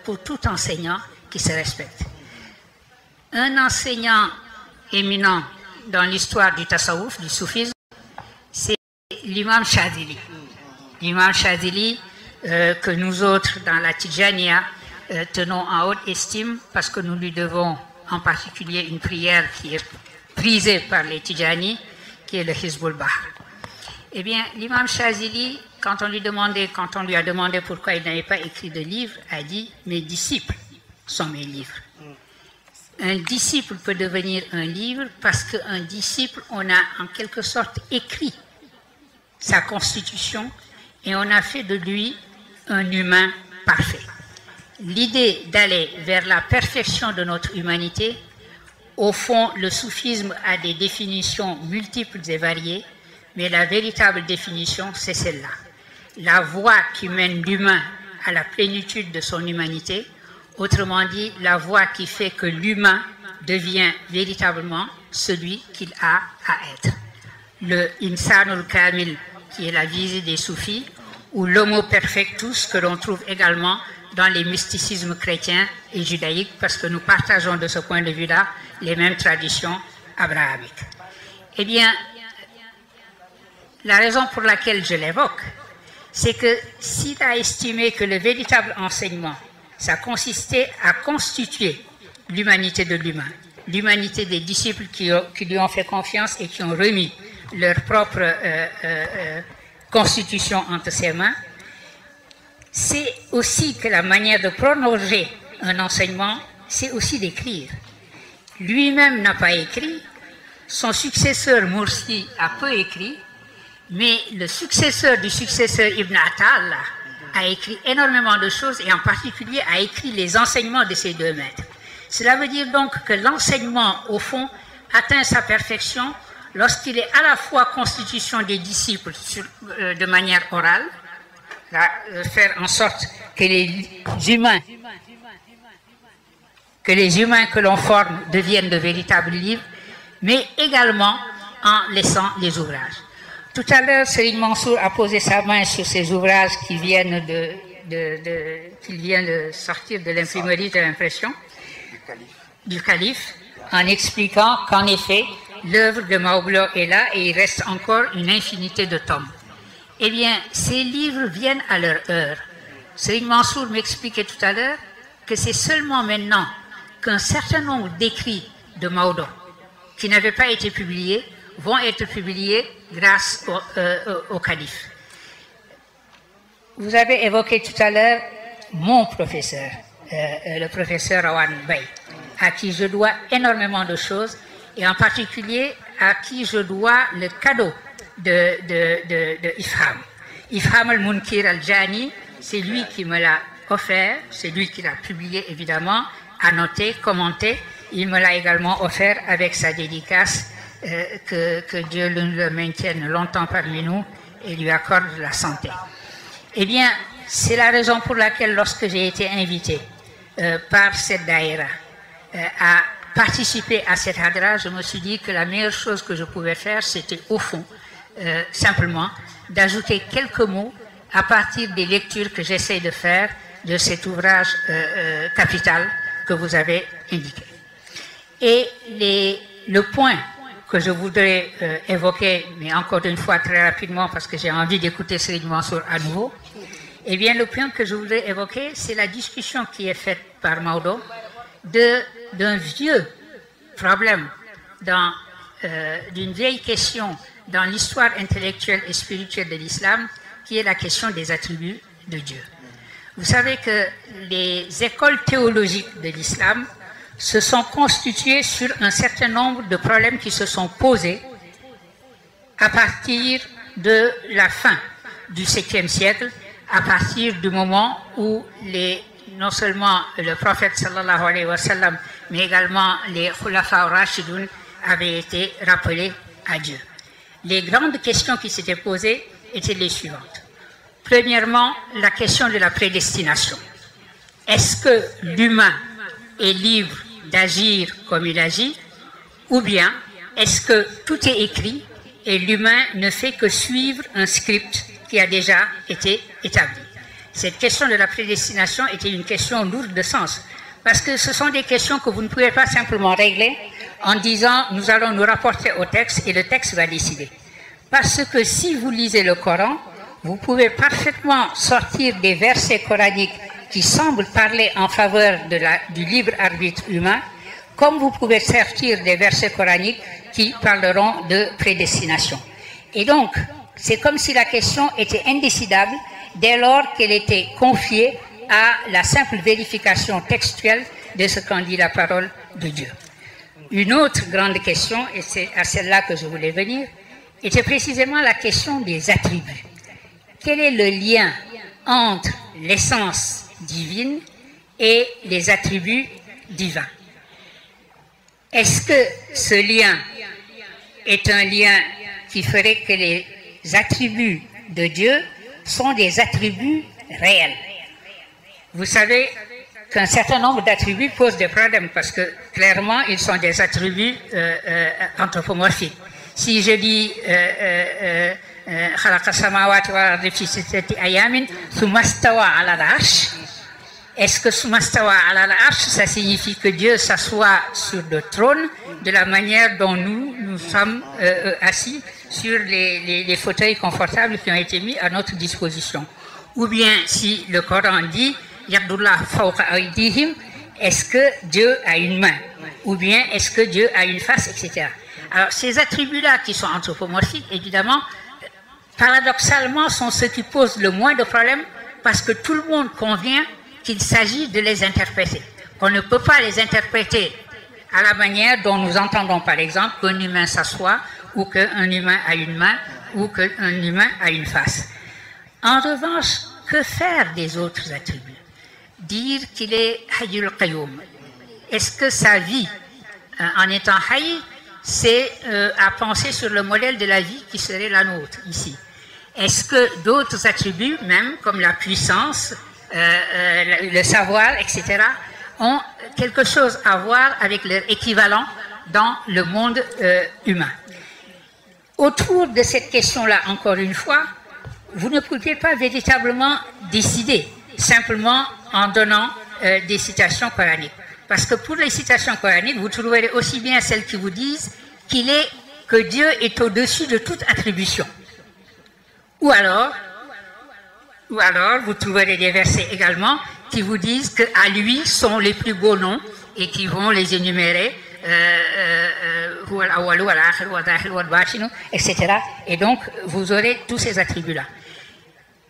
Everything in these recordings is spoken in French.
pour tout enseignant qui se respecte. Un enseignant éminent dans l'histoire du tasawwuf, du soufisme, c'est l'imam Chadili. L'imam Chadili, que nous autres dans la Tijaniya tenons en haute estime parce que nous lui devons en particulier une prière qui est prisée par les Tijani, qui est le Hizbul Bahr. Eh bien, l'imam Chazili, quand on lui a demandé pourquoi il n'avait pas écrit de livre, a dit « Mes disciples sont mes livres ». Un disciple peut devenir un livre parce qu'un disciple, on a en quelque sorte écrit sa constitution et on a fait de lui un humain parfait. L'idée d'aller vers la perfection de notre humanité, au fond, le soufisme a des définitions multiples et variées, mais la véritable définition, c'est celle-là. La voie qui mène l'humain à la plénitude de son humanité, autrement dit, la voie qui fait que l'humain devient véritablement celui qu'il a à être. Le Insanul Kamil, qui est la visée des soufis, ou l'Homo Perfectus, que l'on trouve également dans les mysticismes chrétiens et judaïques, parce que nous partageons de ce point de vue-là les mêmes traditions abrahamiques. Eh bien, la raison pour laquelle je l'évoque, c'est que s'il a estimé que le véritable enseignement, ça consistait à constituer l'humanité de l'humain, l'humanité des disciples qui lui ont fait confiance et qui ont remis leur propre constitution entre ses mains, c'est aussi que la manière de prolonger un enseignement, c'est aussi d'écrire. Lui-même n'a pas écrit, son successeur Mursi a peu écrit, mais le successeur du successeur Ibn Ata'Allah a écrit énormément de choses et en particulier a écrit les enseignements de ces deux maîtres. Cela veut dire donc que l'enseignement, au fond, atteint sa perfection lorsqu'il est à la fois constitution des disciples de manière orale, faire en sorte que les humains que l'on forme deviennent de véritables livres, mais également en laissant les ouvrages. Tout à l'heure, Serigne Mansour a posé sa main sur ces ouvrages qui viennent de sortir de l'imprimerie de l'impression du calife, en expliquant qu'en effet, l'œuvre de Maouglo est là et il reste encore une infinité de tomes. Eh bien, ces livres viennent à leur heure. Serigne Mansour m'expliquait tout à l'heure que c'est seulement maintenant qu'un certain nombre d'écrits de Maodo qui n'avaient pas été publiés vont être publiés grâce au calife. Vous avez évoqué tout à l'heure mon professeur, le professeur Rawan Bey, à qui je dois énormément de choses et en particulier à qui je dois le cadeau de Ifham. Ifham al-Munkir al-Jani, c'est lui qui me l'a offert, c'est lui qui l'a publié évidemment, annoté, commenté. Il me l'a également offert avec sa dédicace, que Dieu le maintienne longtemps parmi nous et lui accorde la santé. Eh bien, c'est la raison pour laquelle lorsque j'ai été invité par cette daïra à participer à cette hadra, je me suis dit que la meilleure chose que je pouvais faire, c'était au fond, simplement, d'ajouter quelques mots à partir des lectures que j'essaie de faire de cet ouvrage capital que vous avez indiqué. Et le point que je voudrais évoquer, mais encore une fois très rapidement parce que j'ai envie d'écouter Serigne Mansour à nouveau, eh bien le point que je voudrais évoquer, c'est la discussion qui est faite par Maodo d'un vieux problème, d'une vieille question dans l'histoire intellectuelle et spirituelle de l'islam, qui est la question des attributs de Dieu. Vous savez que les écoles théologiques de l'islam se sont constituées sur un certain nombre de problèmes qui se sont posés à partir de la fin du 7e siècle, à partir du moment où non seulement le prophète sallallahu alayhi wa sallam, mais également les khulafa rashidun avaient été rappelés à Dieu. Les grandes questions qui s'étaient posées étaient les suivantes. Premièrement, la question de la prédestination. Est-ce que l'humain est libre d'agir comme il agit, ou bien est-ce que tout est écrit et l'humain ne fait que suivre un script qui a déjà été établi? cette question de la prédestination était une question lourde de sens. Parce que ce sont des questions que vous ne pouvez pas simplement régler en disant nous allons nous rapporter au texte et le texte va décider. Parce que si vous lisez le Coran, vous pouvez parfaitement sortir des versets coraniques qui semblent parler en faveur du libre arbitre humain, comme vous pouvez sortir des versets coraniques qui parleront de prédestination. Et donc, c'est comme si la question était indécidable dès lors qu'elle était confiée à la simple vérification textuelle de ce qu'en dit la parole de Dieu. Une autre grande question, et c'est à celle-là que je voulais venir, était précisément la question des attributs. Quel est le lien entre l'essence divine et les attributs divins? Est-ce que ce lien est un lien qui ferait que les attributs de Dieu sont des attributs réels? Vous savez qu'un certain nombre d'attributs posent des problèmes parce que clairement ils sont des attributs anthropomorphiques. Si je dis est-ce que Sumastawa ala l'arche, ça signifie que Dieu s'assoit sur le trône de la manière dont nous sommes assis sur les fauteuils confortables qui ont été mis à notre disposition? Ou bien si le Coran dit Yadullah fawqa aydihim, est-ce que Dieu a une main? Ou bien est-ce que Dieu a une face, etc. Alors ces attributs-là qui sont anthropomorphiques, évidemment, paradoxalement sont ceux qui posent le moins de problèmes parce que tout le monde convient qu'il s'agit de les interpréter. On ne peut pas les interpréter à la manière dont nous entendons par exemple qu'un humain s'assoit ou qu'un humain a une main ou qu'un humain a une face. En revanche, que faire des autres attributs? Dire qu'il est Hayyul Qayyum. Est-ce que sa vie, en étant Hayy, c'est à penser sur le modèle de la vie qui serait la nôtre ici? Est-ce que d'autres attributs, même comme la puissance, le savoir, etc., ont quelque chose à voir avec leur équivalent dans le monde humain? Autour de cette question-là, encore une fois, vous ne pouvez pas véritablement décider simplement en donnant des citations coraniques. Parce que pour les citations coraniques, vous trouverez aussi bien celles qui vous disent que Dieu est au-dessus de toute attribution. Ou alors, vous trouverez des versets également qui vous disent qu'à lui sont les plus beaux noms et qui vont les énumérer, etc. Et donc, vous aurez tous ces attributs-là.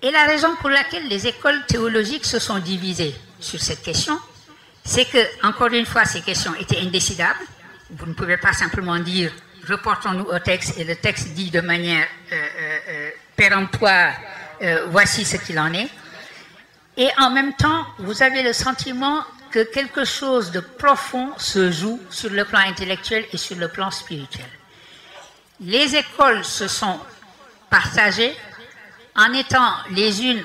Et la raison pour laquelle les écoles théologiques se sont divisées sur cette question, c'est que, encore une fois, ces questions étaient indécidables. Vous ne pouvez pas simplement dire reportons-nous au texte et le texte dit de manière péremptoire voici ce qu'il en est. Et en même temps, vous avez le sentiment que quelque chose de profond se joue sur le plan intellectuel et sur le plan spirituel. Les écoles se sont partagées en étant les unes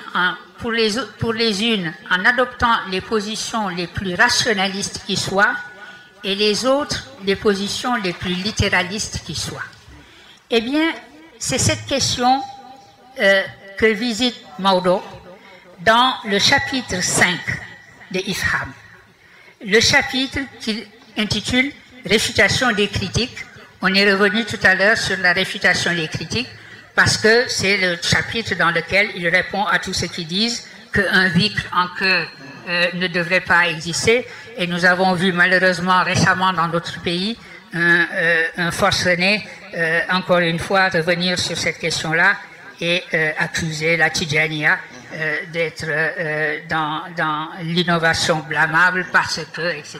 pour les unes en adoptant les positions les plus rationalistes qui soient et les autres les positions les plus littéralistes qui soient. Eh bien, c'est cette question que visite Maudo dans le chapitre 5 de Ifham. Le chapitre qu'il intitule « Réfutation des critiques ». On est revenu tout à l'heure sur la réfutation des critiques parce que c'est le chapitre dans lequel il répond à tous ceux qui disent qu'un vicle en queue ne devrait pas exister. Et nous avons vu malheureusement récemment dans d'autres pays un forcené, encore une fois, revenir sur cette question-là et accuser la Tidjaniya d'être dans l'innovation blâmable parce que, etc.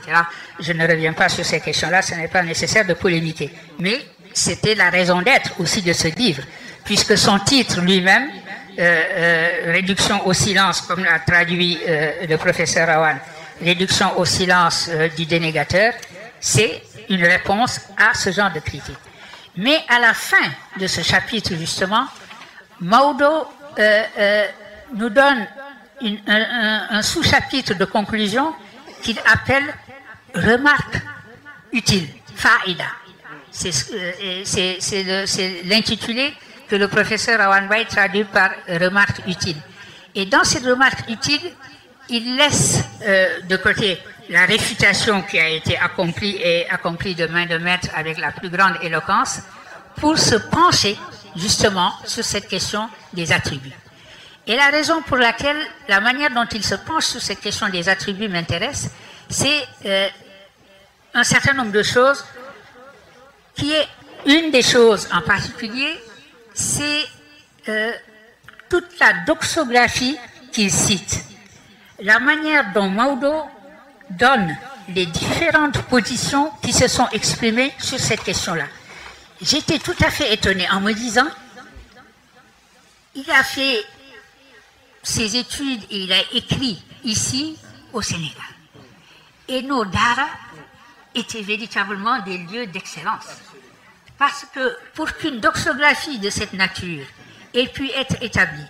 Je ne reviens pas sur ces questions-là, ce n'est pas nécessaire de polémiquer. Mais c'était la raison d'être aussi de ce livre, puisque son titre lui-même, Réduction au silence, comme l'a traduit le professeur Awan, Réduction au silence du dénégateur, c'est une réponse à ce genre de critique. Mais à la fin de ce chapitre, justement, Maudo nous donne un sous-chapitre de conclusion qu'il appelle remarque utile, faïda. C'est l'intitulé que le professeur Awan Bay traduit par remarque utile. Et dans cette remarque utile, il laisse de côté la réfutation qui a été accomplie de main de maître avec la plus grande éloquence pour se pencher justement sur cette question des attributs. Et la raison pour laquelle la manière dont il se penche sur cette question des attributs m'intéresse, c'est un certain nombre de choses, qui est une des choses en particulier, c'est toute la doxographie qu'il cite. La manière dont Maudo donne les différentes positions qui se sont exprimées sur cette question-là. J'étais tout à fait étonné en me disant, il a fait ses études et il a écrit ici au Sénégal. Et nos daara étaient véritablement des lieux d'excellence. Parce que pour qu'une doxographie de cette nature ait pu être établie,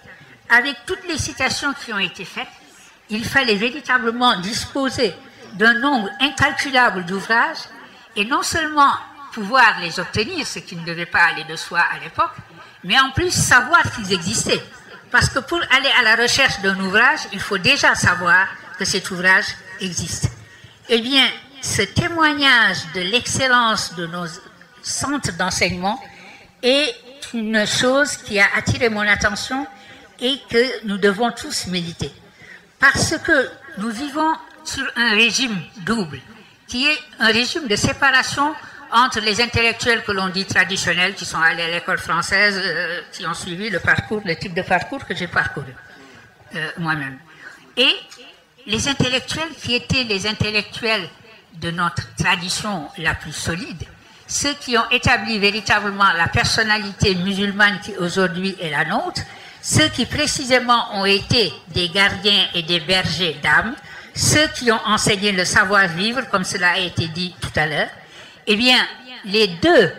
avec toutes les citations qui ont été faites, il fallait véritablement disposer d'un nombre incalculable d'ouvrages et non seulement pouvoir les obtenir, ce qui ne devait pas aller de soi à l'époque, mais en plus savoir qu'ils existaient. Parce que pour aller à la recherche d'un ouvrage, il faut déjà savoir que cet ouvrage existe. Eh bien, ce témoignage de l'excellence de nos centres d'enseignement est une chose qui a attiré mon attention et que nous devons tous méditer. Parce que nous vivons sur un régime double, qui est un régime de séparation entre les intellectuels que l'on dit traditionnels, qui sont allés à l'école française, qui ont suivi le type de parcours que j'ai parcouru moi-même, et les intellectuels qui étaient les intellectuels de notre tradition la plus solide, ceux qui ont établi véritablement la personnalité musulmane qui aujourd'hui est la nôtre, ceux qui précisément ont été des gardiens et des bergers d'âme, ceux qui ont enseigné le savoir-vivre, comme cela a été dit tout à l'heure, eh bien, les deux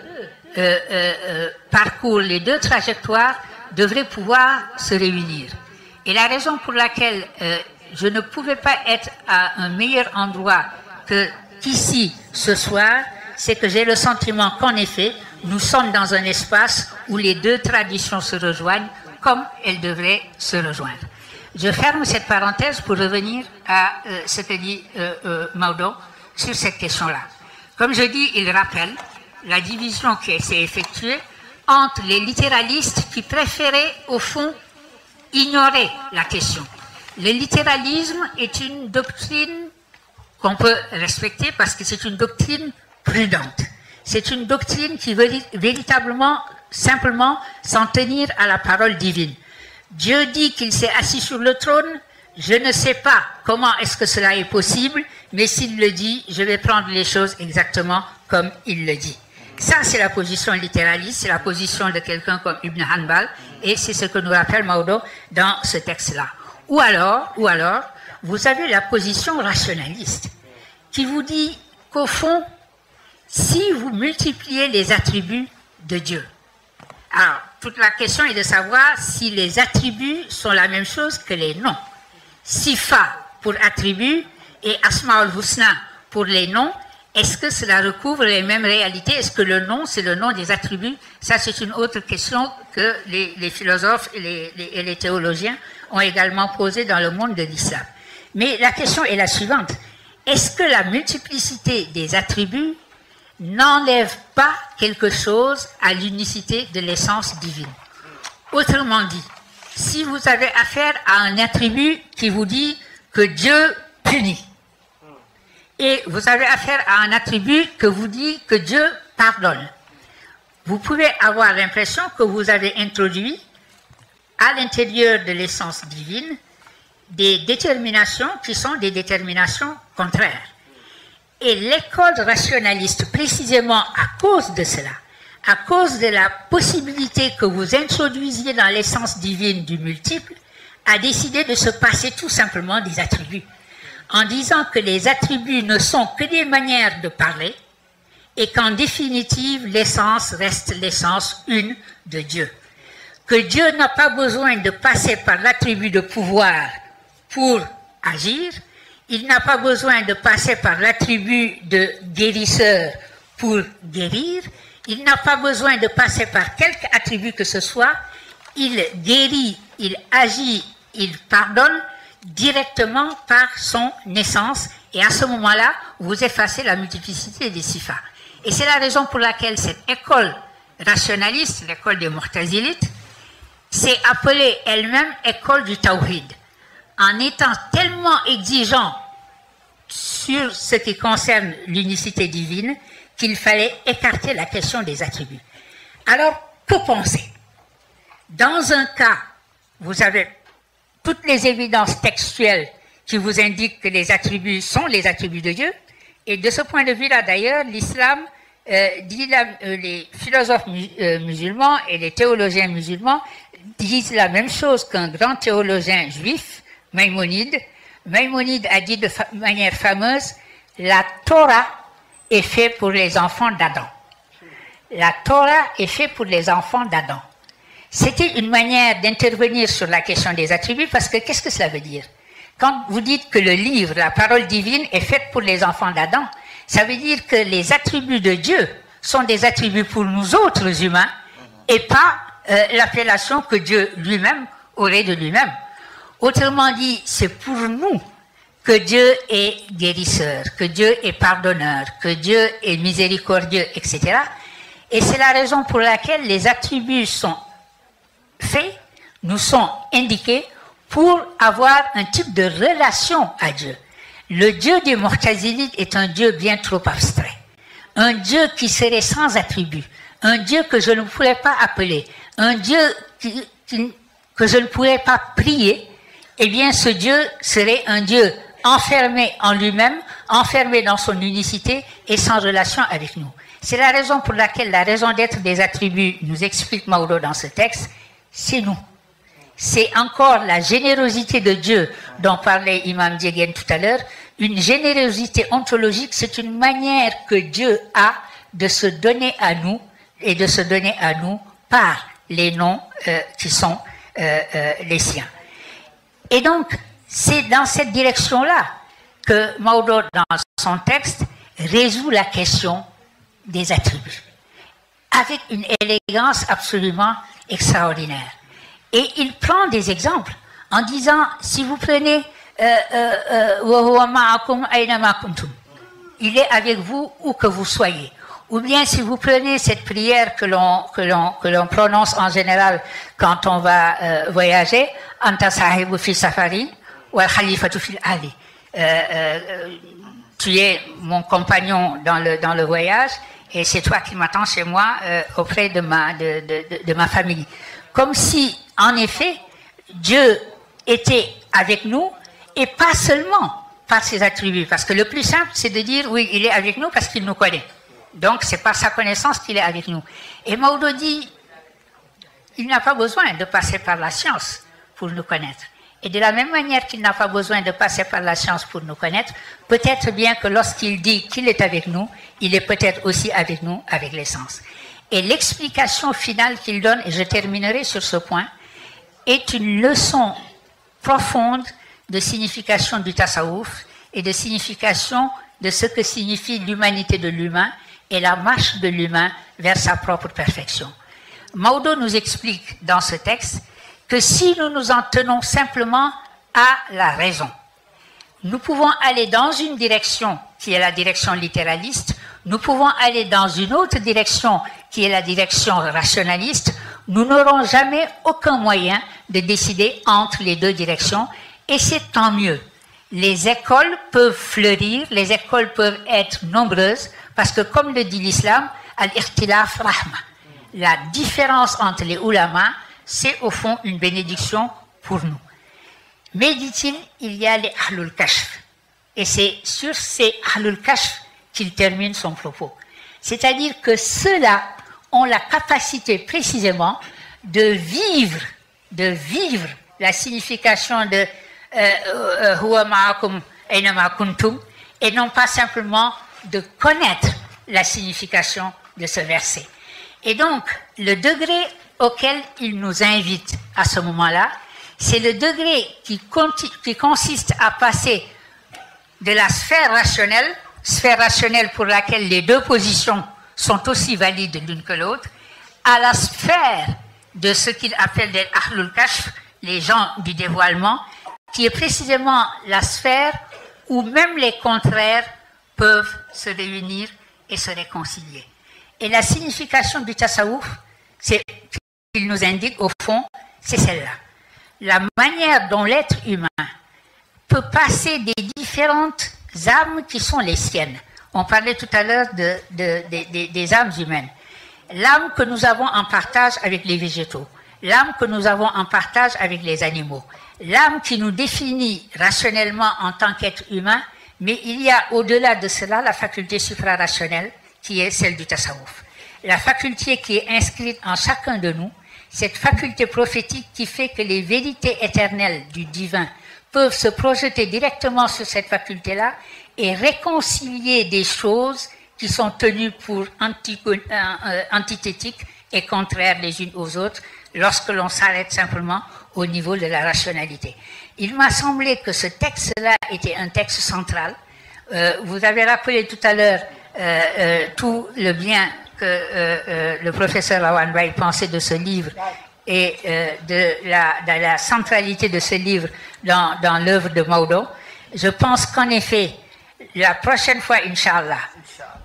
parcours, les deux trajectoires devraient pouvoir se réunir. Et la raison pour laquelle je ne pouvais pas être à un meilleur endroit qu'ici ce soir, c'est que j'ai le sentiment qu'en effet, nous sommes dans un espace où les deux traditions se rejoignent comme elles devraient se rejoindre. Je ferme cette parenthèse pour revenir à ce que dit Maudo sur cette question-là. Comme je dis, il rappelle la division qui s'est effectuée entre les littéralistes qui préféraient, au fond, ignorer la question. Le littéralisme est une doctrine qu'on peut respecter parce que c'est une doctrine prudente. C'est une doctrine qui veut véritablement, simplement, s'en tenir à la parole divine. Dieu dit qu'il s'est assis sur le trône. Je ne sais pas comment est-ce que cela est possible, mais s'il le dit, je vais prendre les choses exactement comme il le dit. Ça, c'est la position littéraliste, c'est la position de quelqu'un comme Ibn Hanbal, et c'est ce que nous rappelle Maudo dans ce texte-là. Ou alors, vous avez la position rationaliste, qui vous dit qu'au fond, si vous multipliez les attributs de Dieu, alors, toute la question est de savoir si les attributs sont la même chose que les noms. Sifa pour attribut et Asma'ul Husna pour les noms, est-ce que cela recouvre les mêmes réalités? Est-ce que le nom, c'est le nom des attributs? Ça, c'est une autre question que les philosophes et les théologiens ont également posée dans le monde de l'islam. Mais la question est la suivante. Est-ce que la multiplicité des attributs n'enlève pas quelque chose à l'unicité de l'essence divine? Autrement dit, si vous avez affaire à un attribut qui vous dit que Dieu punit, et vous avez affaire à un attribut que vous dit que Dieu pardonne, vous pouvez avoir l'impression que vous avez introduit à l'intérieur de l'essence divine des déterminations qui sont des déterminations contraires. Et l'école rationaliste, précisément à cause de cela, à cause de la possibilité que vous introduisiez dans l'essence divine du multiple, a décidé de se passer tout simplement des attributs, en disant que les attributs ne sont que des manières de parler, et qu'en définitive, l'essence reste l'essence une de Dieu. Que Dieu n'a pas besoin de passer par l'attribut de pouvoir pour agir, il n'a pas besoin de passer par l'attribut de guérisseur pour guérir, il n'a pas besoin de passer par quelque attribut que ce soit, il guérit, il agit il pardonne directement par son naissance, et à ce moment-là, vous effacez la multiplicité des sifas. Et c'est la raison pour laquelle cette école rationaliste, l'école des Mu'tazilites, s'est appelée elle-même école du Tawhid, en étant tellement exigeant sur ce qui concerne l'unicité divine qu'il fallait écarter la question des attributs. Alors, que penser? Dans un cas, vous avez toutes les évidences textuelles qui vous indiquent que les attributs sont les attributs de Dieu, et de ce point de vue-là, d'ailleurs, l'islam les philosophes musulmans et les théologiens musulmans disent la même chose qu'un grand théologien juif, Maïmonide. Maïmonide a dit de manière fameuse, la Torah est faite pour les enfants d'Adam. La Torah est faite pour les enfants d'Adam. C'était une manière d'intervenir sur la question des attributs, parce que qu'est-ce que cela veut dire? Quand vous dites que le livre, la parole divine, est faite pour les enfants d'Adam, ça veut dire que les attributs de Dieu sont des attributs pour nous autres humains, et pas l'appellation que Dieu lui-même aurait de lui-même. Autrement dit, c'est pour nous que Dieu est guérisseur, que Dieu est pardonneur, que Dieu est miséricordieux, etc. Et c'est la raison pour laquelle les attributs sont faits, nous sont indiqués pour avoir un type de relation à Dieu. Le Dieu des Mu'tazilites est un Dieu bien trop abstrait, un Dieu qui serait sans attributs, un Dieu que je ne pourrais pas appeler, un Dieu que je ne pourrais pas prier. Eh bien, ce Dieu serait un Dieu enfermé en lui-même, enfermé dans son unicité et sans relation avec nous. C'est la raison pour laquelle la raison d'être des attributs, nous explique Maodo dans ce texte, c'est nous. C'est encore la générosité de Dieu dont parlait Imam Diegen tout à l'heure. Une générosité ontologique, c'est une manière que Dieu a de se donner à nous et de se donner à nous par les noms qui sont les siens. Et donc, c'est dans cette direction-là que Maodo, dans son texte, résout la question des attributs, avec une élégance absolument extraordinaire. Et il prend des exemples en disant, si vous prenez il est avec vous où que vous soyez. Ou bien si vous prenez cette prière que l'on prononce en général quand on va voyager, Anta sahibu fi safari wal khalifatu fil ahli. Tu es mon compagnon dans le voyage et c'est toi qui m'attends chez moi auprès de ma famille. Comme si, en effet, Dieu était avec nous et pas seulement par ses attributs. Parce que le plus simple, c'est de dire, oui, il est avec nous parce qu'il nous connaît. Donc, c'est par sa connaissance qu'il est avec nous. Et Maodo dit, il n'a pas besoin de passer par la science pour nous connaître. Et de la même manière qu'il n'a pas besoin de passer par la science pour nous connaître, peut-être bien que lorsqu'il dit qu'il est avec nous, il est peut-être aussi avec nous avec les sens. Et l'explication finale qu'il donne, et je terminerai sur ce point, est une leçon profonde de signification du tasawwuf et de signification de ce que signifie l'humanité de l'humain et la marche de l'humain vers sa propre perfection. Maodo nous explique dans ce texte que si nous nous en tenons simplement à la raison, nous pouvons aller dans une direction qui est la direction littéraliste, nous pouvons aller dans une autre direction qui est la direction rationaliste, nous n'aurons jamais aucun moyen de décider entre les deux directions, et c'est tant mieux. Les écoles peuvent fleurir, les écoles peuvent être nombreuses, parce que comme le dit l'islam, al-ikhtilaf rahma. La différence entre les ulamas, c'est au fond une bénédiction pour nous. Mais dit-il, il y a les ahlul kashf. Et c'est sur ces ahlul kashf qu'il termine son propos. C'est-à-dire que ceux-là ont la capacité précisément de vivre la signification de huwa ma'akum aynama kuntum, et non pas simplement de connaître la signification de ce verset. Et donc, le degré auquel il nous invite à ce moment-là, c'est le degré qui consiste à passer de la sphère rationnelle pour laquelle les deux positions sont aussi valides l'une que l'autre, à la sphère de ce qu'il appelle des ahlul kashf, les gens du dévoilement, qui est précisément la sphère où même les contraires peuvent se réunir et se réconcilier. Et la signification du tasawwuf, c'est qu'il nous indique au fond, c'est celle-là. La manière dont l'être humain peut passer des différentes âmes qui sont les siennes. On parlait tout à l'heure des âmes humaines. L'âme que nous avons en partage avec les végétaux, l'âme que nous avons en partage avec les animaux, l'âme qui nous définit rationnellement en tant qu'être humain, mais il y a au-delà de cela la faculté suprarationnelle qui est celle du tasawwuf. La faculté qui est inscrite en chacun de nous, cette faculté prophétique qui fait que les vérités éternelles du divin peuvent se projeter directement sur cette faculté-là et réconcilier des choses qui sont tenues pour antithétiques et contraires les unes aux autres lorsque l'on s'arrête simplement au niveau de la rationalité. Il m'a semblé que ce texte-là était un texte central. Vous avez rappelé tout à l'heure tout le bien que le professeur Lawan Bay pensait de ce livre et de la centralité de ce livre dans l'œuvre de Maodo. Je pense qu'en effet, la prochaine fois, Inch'Allah,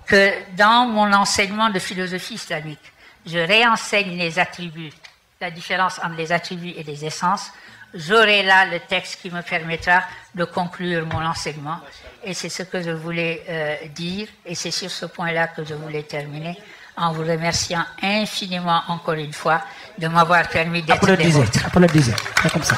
que dans mon enseignement de philosophie islamique, je réenseigne les attributs, la différence entre les attributs et les essences, j'aurai là le texte qui me permettra de conclure mon enseignement. Et c'est ce que je voulais dire, et c'est sur ce point-là que je voulais terminer, en vous remerciant infiniment encore une fois de m'avoir permis d'être des vôtres. Applaudissez, comme ça.